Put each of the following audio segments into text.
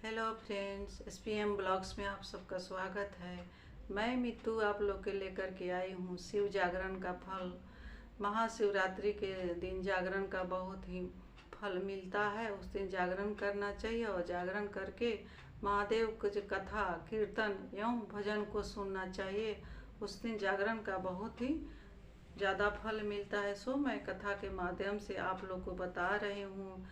Hello friends, SPM blogs में आप सबका स्वागत है। मैं मित्तू आप लोग के लेकर के आई हूँ शिव जागरण का फल। महाशिवरात्रि के दिन जागरण का बहुत ही फल मिलता है। उस दिन जागरण करना चाहिए और जागरण करके महादेव की जो कथा कीर्तन एवं भजन को सुनना चाहिए। उस दिन जागरण का बहुत ही ज़्यादा फल मिलता है। सो मैं कथा के माध्यम से आप लोग को बता रही हूँ।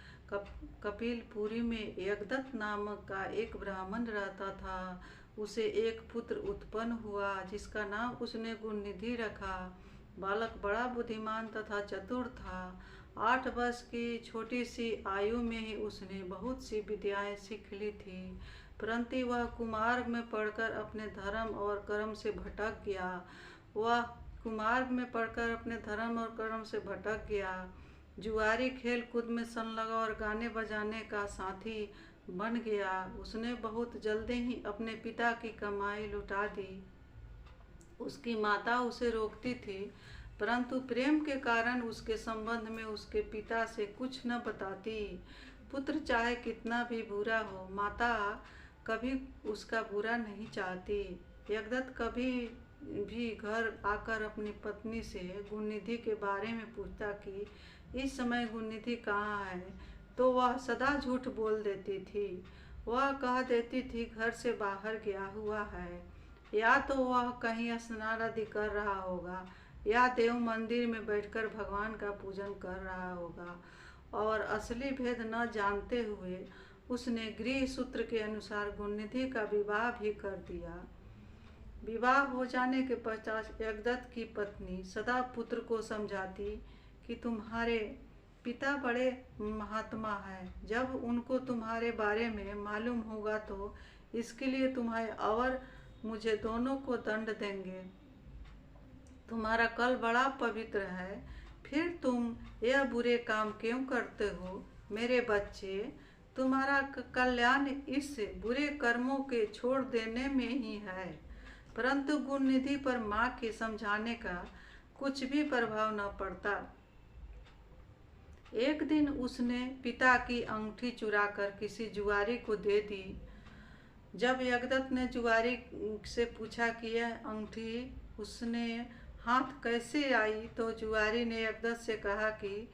कपिलपुरी में यज्ञदत्त नामक का एक ब्राह्मण रहता था। उसे एक पुत्र उत्पन्न हुआ जिसका नाम उसने गुणनिधि रखा। बालक बड़ा बुद्धिमान तथा चतुर था। 8 वर्ष की छोटी सी आयु में ही उसने बहुत सी विद्याएं सीख ली थी, परंतु वह कुमार्ग में पढ़कर अपने धर्म और कर्म से भटक गया। वह कुमार्ग में पढ़कर अपने धर्म और कर्म से भटक गया। जुआरी खेल कूद में संलग्न और गाने बजाने का साथी बन गया। उसने बहुत जल्दी ही अपने पिता की कमाई लुटा दी। उसकी माता उसे रोकती थी, परंतु प्रेम के कारण उसके संबंध में उसके पिता से कुछ न बताती। पुत्र चाहे कितना भी बुरा हो, माता कभी उसका बुरा नहीं चाहती। यज्ञदत्त कभी भी घर आकर अपनी पत्नी से गुणनिधि के बारे में पूछता कि इस समय गुणनिधि कहाँ है, तो वह सदा झूठ बोल देती थी। वह कह देती थी घर से बाहर गया हुआ है, या तो वह कहीं स्नान आदि कर रहा होगा या देव मंदिर में बैठकर भगवान का पूजन कर रहा होगा। और असली भेद न जानते हुए उसने गृह सूत्र के अनुसार गुणनिधि का विवाह भी कर दिया। विवाह हो जाने के पश्चात यज्ञदत्त की पत्नी सदा पुत्र को समझाती कि तुम्हारे पिता बड़े महात्मा हैं। जब उनको तुम्हारे बारे में मालूम होगा तो इसके लिए तुम्हें और मुझे दोनों को दंड देंगे। तुम्हारा कल बड़ा पवित्र है, फिर तुम यह बुरे काम क्यों करते हो? मेरे बच्चे, तुम्हारा कल्याण इस बुरे कर्मों के छोड़ देने में ही है। परंतु गुणनिधि पर माँ के समझाने का कुछ भी प्रभाव न पड़ता। एक दिन उसने पिता की अंगूठी चुराकर किसी जुआरी को दे दी। जब यज्ञदत्त ने जुआरी से पूछा कि यह अंगूठी उसने हाथ कैसे आई, तो जुआरी ने यज्ञदत्त से कहा कि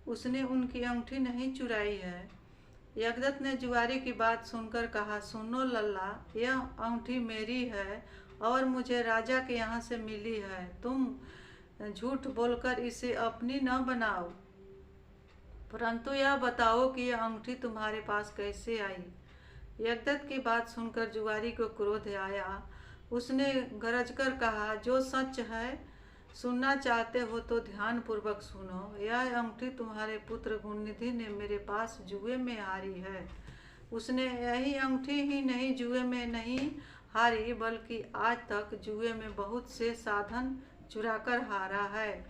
उसने उनकी अंगूठी नहीं चुराई है। यज्ञदत्त ने जुआरी की बात सुनकर कहा, सुनो लल्ला, यह अंगूठी मेरी है और मुझे राजा के यहाँ से मिली है। तुम झूठ बोलकर इसे अपनी न बनाओ, परंतु यह बताओ कि यह अंगूठी तुम्हारे पास कैसे आई। यज्ञदत्त की बात सुनकर जुआरी को क्रोध आया। उसने गरजकर कहा, जो सच है सुनना चाहते हो तो ध्यान पूर्वक सुनो। यह अंगूठी तुम्हारे पुत्र गुणनिधि ने मेरे पास जुए में हारी है। उसने यही अंगूठी ही नहीं जुए में नहीं हारी, बल्कि आज तक जुए में बहुत से साधन चुराकर हारा है।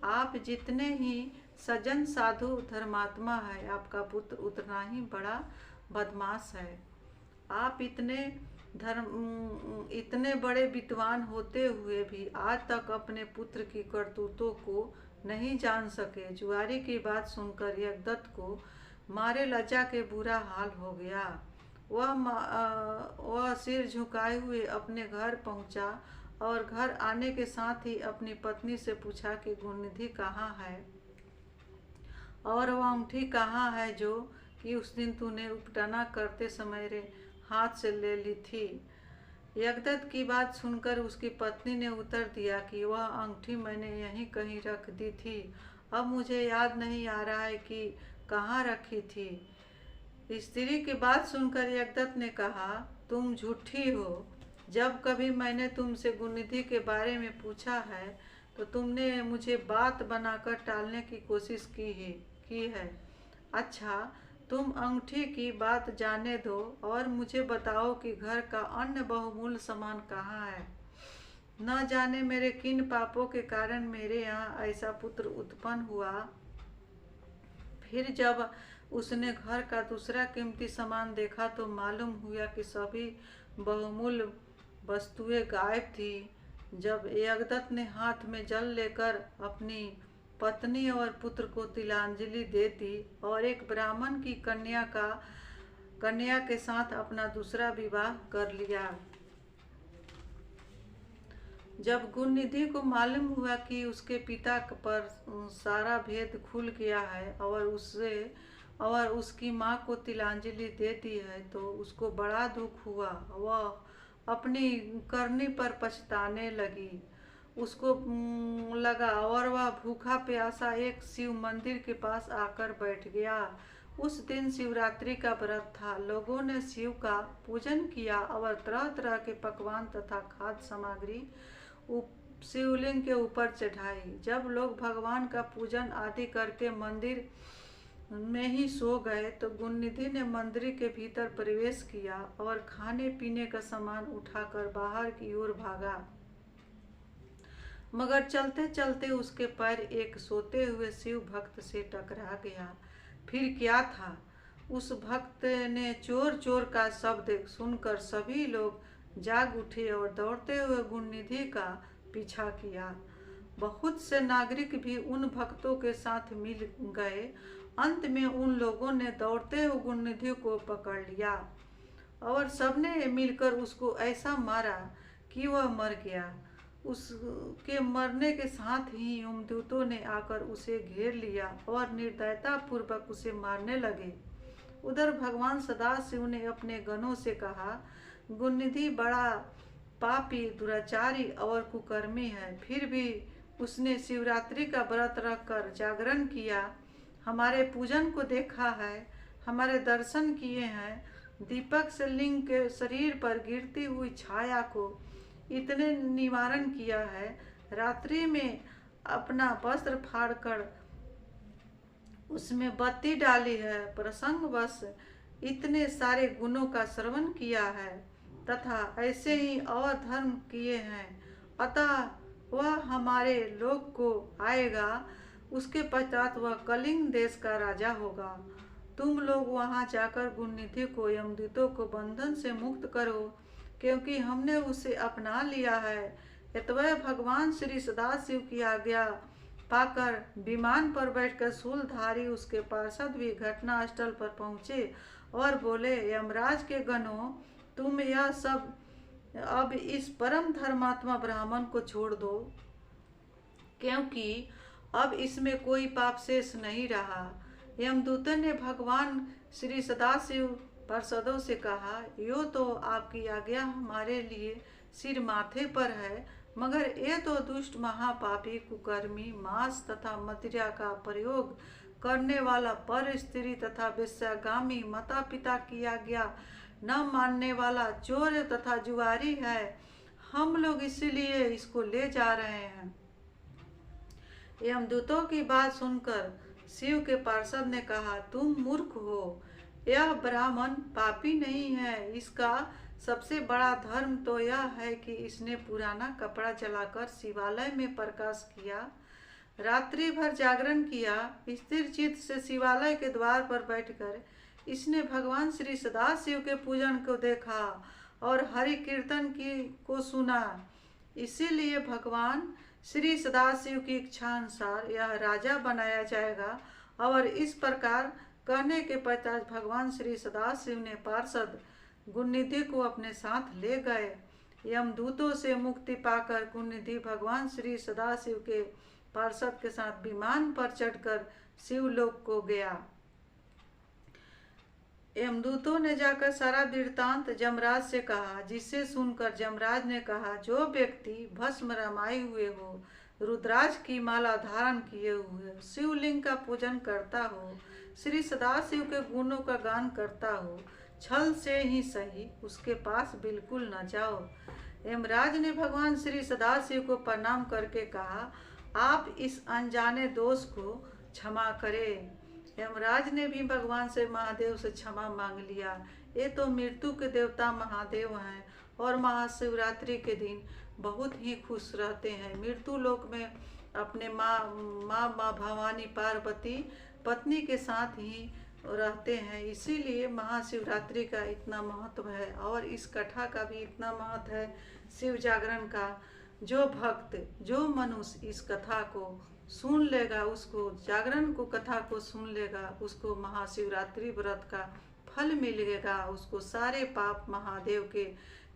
आप जितने ही सज्जन साधु धर्मात्मा है, आपका पुत्र उतना ही बड़ा बदमाश है। आप इतने बड़े विद्वान होते हुए भी आज तक अपने पुत्र की करतूतों को नहीं जान सके। जुआरी की बात सुनकर यज्ञदत्त को मारे लज्जा के बुरा हाल हो गया। वह सिर झुकाए हुए अपने घर पहुंचा और घर आने के साथ ही अपनी पत्नी से पूछा कि गुणनिधि कहाँ है और वह अंगूठी कहाँ है जो कि उस दिन तूने उपटना करते समय रे हाथ से ले ली थी। यज्ञदत्त की बात सुनकर उसकी पत्नी ने उत्तर दिया कि वह अंगूठी मैंने यहीं कहीं रख दी थी, अब मुझे याद नहीं आ रहा है कि कहाँ रखी थी। स्त्री की बात सुनकर यज्ञदत्त ने कहा, तुम झूठी हो। जब कभी मैंने तुमसे गुणनिधि के बारे में पूछा है तो तुमने मुझे बात बनाकर टालने की कोशिश की है। अच्छा, तुम अंगूठी की बात जाने दो और मुझे बताओ कि घर का अन्य बहुमूल्य सामान कहाँ है। न जाने मेरे किन पापों के कारण मेरे यहाँ ऐसा पुत्र उत्पन्न हुआ। फिर जब उसने घर का दूसरा कीमती सामान देखा तो मालूम हुआ कि सभी बहुमूल्य वस्तुएं गायब थी। जब यज्ञदत्त ने हाथ में जल लेकर अपनी पत्नी और पुत्र को तिलांजलि दे दी और एक ब्राह्मण की कन्या का कन्या के साथ अपना दूसरा विवाह कर लिया। जब गुणनिधि को मालूम हुआ कि उसके पिता पर सारा भेद खुल गया है और उसकी माँ को तिलांजलि दे दी है, तो उसको बड़ा दुख हुआ। वह अपनी करनी पर पछताने लगी। उसको लगा और वह भूखा प्यासा एक शिव मंदिर के पास आकर बैठ गया। उस दिन शिवरात्रि का व्रत था। लोगों ने शिव का पूजन किया और तरह तरह के पकवान तथा खाद्य सामग्री शिवलिंग के ऊपर चढ़ाई। जब लोग भगवान का पूजन आदि करके मंदिर में ही सो गए, तो गुणनिधि ने मंदिर के भीतर प्रवेश किया और खाने पीने का सामान उठाकर बाहर की ओर भागा। मगर चलते चलते उसके पैर एक सोते हुए शिव भक्त से टकरा गया। फिर क्या था, उस भक्त ने चोर चोर का शब्द सुनकर सभी लोग जाग उठे और दौड़ते हुए गुणनिधि का पीछा किया। बहुत से नागरिक भी उन भक्तों के साथ मिल गए। अंत में उन लोगों ने दौड़ते हुए गुणनिधि को पकड़ लिया और सबने मिलकर उसको ऐसा मारा कि वह मर गया। उसके मरने के साथ ही यमदूतों ने आकर उसे घेर लिया और निर्दयता पूर्वक उसे मारने लगे। उधर भगवान सदाशिव ने अपने गणों से कहा, गुणनिधि बड़ा पापी, दुराचारी और कुकर्मी है, फिर भी उसने शिवरात्रि का व्रत रखकर जागरण किया, हमारे पूजन को देखा है, हमारे दर्शन किए हैं, दीपक से लिंग के शरीर पर गिरती हुई छाया को इतने निवारण किया है, रात्रि में अपना वस्त्र फाड़कर उसमें बत्ती डाली है, प्रसंगवश इतने सारे गुणों का श्रवण किया है तथा ऐसे ही और धर्म किए हैं, अतः वह हमारे लोक को आएगा। उसके पश्चात वह कलिंग देश का राजा होगा। तुम लोग वहां जाकर गुणनिधि को यमदूतों को बंधन से मुक्त करो, क्योंकि हमने उसे अपना लिया है। अतः भगवान श्री सदाशिव की आज्ञा पाकर विमान पर बैठकर शूलधारी उसके पार्षद भी घटनास्थल पर पहुँचे और बोले, यमराज के गणों, तुम यह सब अब इस परम धर्मात्मा ब्राह्मण को छोड़ दो, क्योंकि अब इसमें कोई पाप शेष नहीं रहा। यमदूतों ने भगवान श्री सदाशिव पार्षदों से कहा, यो तो आपकी आज्ञा हमारे लिए सिर माथे पर है, मगर ये तो दुष्ट महापापी कुकर्मी, मांस तथा मदिरा का प्रयोग करने वाला, पर स्त्री तथा वेश्यागामी, माता पिता की आज्ञा न मानने वाला, चोर तथा जुआरी है। हम लोग इसीलिए इसको ले जा रहे हैं। यमदूतों की बात सुनकर शिव के पार्षद ने कहा, तुम मूर्ख हो, यह ब्राह्मण पापी नहीं है। इसका सबसे बड़ा धर्म तो यह है कि इसने पुराना कपड़ा जलाकर शिवालय में प्रकाश किया, रात्रि भर जागरण किया, स्थिर चित्त से शिवालय के द्वार पर बैठकर इसने भगवान श्री सदाशिव के पूजन को देखा और हरि कीर्तन को सुना। इसीलिए भगवान श्री सदाशिव की इच्छा अनुसार यह राजा बनाया जाएगा। और इस प्रकार कहने के पश्चात भगवान श्री सदाशिव ने पार्षद गुणनिधि को अपने साथ ले गए। यमदूतों से मुक्ति पाकर गुणनिधि भगवान श्री सदाशिव के पार्षद के साथ विमान पर चढ़कर शिवलोक को गया। यमदूतों ने जाकर सारा वृत्तांत जमराज से कहा, जिसे सुनकर जमराज ने कहा, जो व्यक्ति भस्म रमाए हुए हो, रुद्राक्ष की माला धारण किए हुए, शिवलिंग का पूजन करता हो, श्री सदाशिव के गुणों का गान करता हो, छल से ही सही उसके पास बिल्कुल न जाओ। यमराज ने भगवान श्री सदाशिव को प्रणाम करके कहा, आप इस अनजाने दोष को क्षमा करें। यमराज ने भी भगवान से महादेव से क्षमा मांग लिया। ये तो मृत्यु के देवता महादेव हैं और महाशिवरात्रि के दिन बहुत ही खुश रहते हैं। मृत्यु लोक में अपने माँ भवानी पार्वती पत्नी के साथ ही रहते हैं, इसीलिए महाशिवरात्रि का इतना महत्व है। और इस कथा का भी इतना महत्व है शिव जागरण का। जो भक्त, जो मनुष्य इस कथा को सुन लेगा, उसको जागरण को कथा को सुन लेगा, उसको महाशिवरात्रि व्रत का फल मिलेगा, उसको सारे पाप महादेव के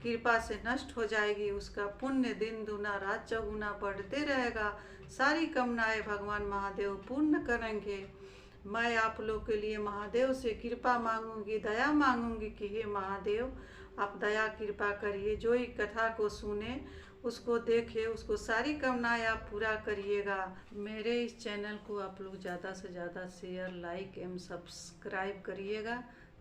कृपा से नष्ट हो जाएगी, उसका पुण्य दिन दुना रात चौगुना बढ़ते रहेगा, सारी कामनाएं भगवान महादेव पूर्ण करेंगे। मैं आप लोग के लिए महादेव से कृपा मांगूंगी, दया मांगूंगी कि हे महादेव आप दया कृपा करिए, जो ही कथा को सुने उसको देखे, उसको सारी कामनाएं आप पूरा करिएगा। मेरे इस चैनल को आप लोग ज़्यादा से ज़्यादा शेयर, लाइक एवं सब्सक्राइब करिएगा,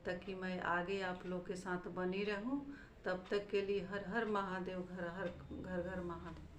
ताकि मैं आगे आप लोग के साथ बनी रहूं। तब तक के लिए हर हर महादेव, घर घर महादेव।